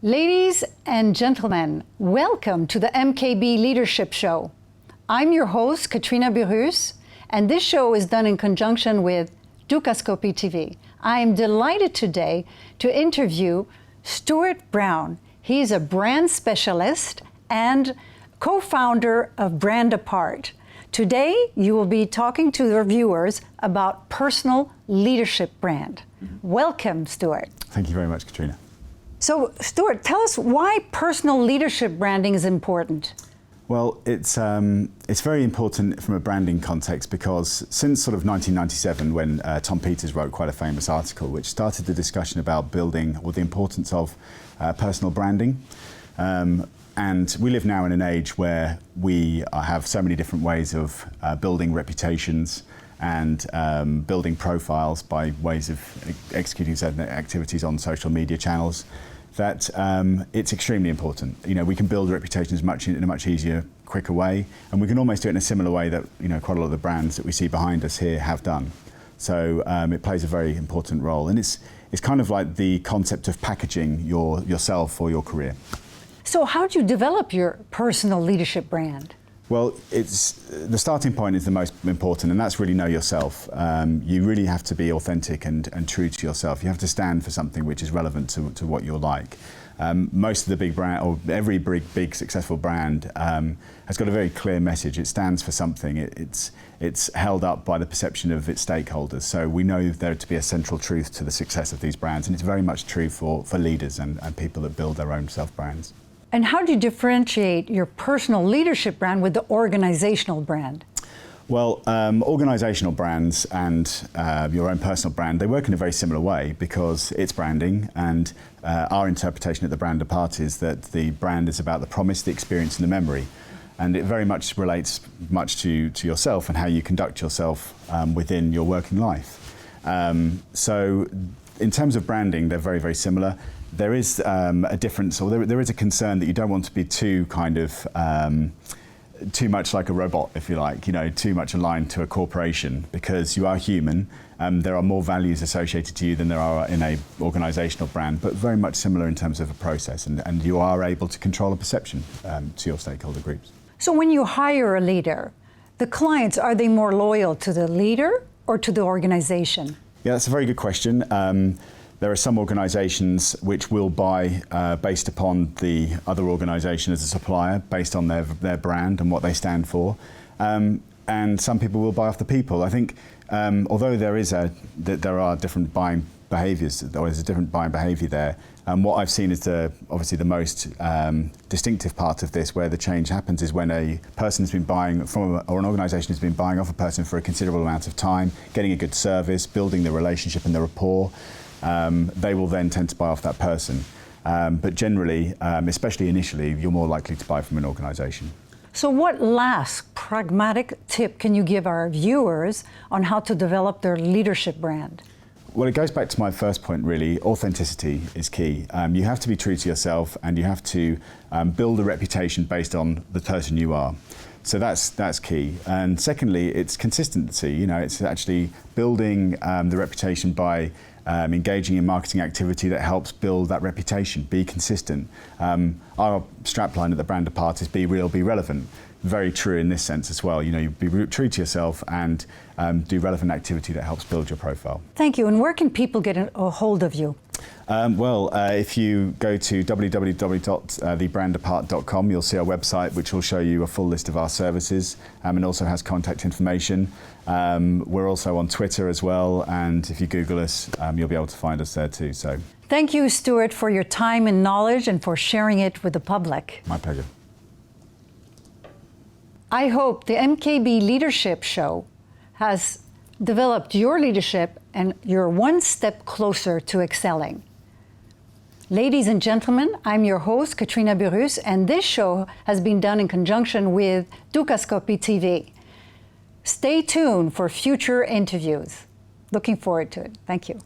Ladies and gentlemen, welcome to the MKB Leadership Show. I'm your host, Katrina Burrus, and this show is done in conjunction with Dukascopy TV. I am delighted today to interview Stuart Brown. He is a brand specialist and co-founder of Brand Apart. Today, you will be talking to the viewers about personal leadership brand. Welcome, Stuart. Thank you very much, Katrina. So, Stuart, tell us why personal leadership branding is important. Well, it's very important from a branding context because since sort of 1997, when Tom Peters wrote quite a famous article which started the discussion about building or the importance of personal branding. And we live now in an age where we have so many different ways of building reputations and building profiles by ways of executing certain activities on social media channels, that it's extremely important. You know, we can build reputations in a much easier, quicker way, and we can almost do it in a similar way that, you know, quite a lot of the brands that we see behind us here have done. So it plays a very important role, and it's kind of like the concept of packaging yourself or your career. So how do you develop your personal leadership brand? Well, the starting point is the most important, and that's really know yourself. You really have to be authentic and true to yourself. You have to stand for something which is relevant to what you're like. Most of the big brand, or every big successful brand, has got a very clear message. It stands for something. It's held up by the perception of its stakeholders. So we know there to be a central truth to the success of these brands, and it's very much true for leaders and people that build their own self-brands. And how do you differentiate your personal leadership brand with the organizational brand? Well, organizational brands and your own personal brand, they work in a very similar way because it's branding, and our interpretation at the Brand Apart is that the brand is about the promise, the experience and the memory. And it very much relates to yourself and how you conduct yourself within your working life. So in terms of branding, they're very, very similar. There is a difference, or there is a concern that you don't want to be too much like a robot, if you like, you know, too much aligned to a corporation, because you are human. There are more values associated to you than there are in a organizational brand, but very much similar in terms of a process, and you are able to control a perception to your stakeholder groups. So when you hire a leader, the clients, are they more loyal to the leader or to the organization? Yeah, that's a very good question. There are some organisations which will buy based upon the other organisation as a supplier, based on their brand and what they stand for, and some people will buy off the people. I think although there are different buying behaviours, there's a different buying behaviour there. What I've seen is obviously the most distinctive part of this, where the change happens, is when a person has been buying from, or an organisation has been buying off a person for a considerable amount of time, getting a good service, building the relationship and the rapport. They will then tend to buy off that person. But generally, especially initially, you're more likely to buy from an organisation. So what last pragmatic tip can you give our viewers on how to develop their leadership brand? Well, it goes back to my first point, really. Authenticity is key. You have to be true to yourself, and you have to build a reputation based on the person you are. So that's key. And secondly, it's consistency. You know, it's actually building the reputation by engaging in marketing activity that helps build that reputation. Be consistent. Our strapline at the Brand Apart is be real, be relevant. Very true in this sense as well. You know, you be true to yourself and do relevant activity that helps build your profile. Thank you. And where can people get a hold of you? If you go to www.thebrandapart.com, you'll see our website, which will show you a full list of our services, and also has contact information. We're also on Twitter as well, and if you Google us, you'll be able to find us there too. So, thank you, Stuart, for your time and knowledge and for sharing it with the public. My pleasure. I hope the MKB Leadership Show has developed your leadership and you're one step closer to excelling. Ladies and gentlemen, I'm your host, Katrina Burrus, and this show has been done in conjunction with Dukascopy TV. Stay tuned for future interviews. Looking forward to it. Thank you.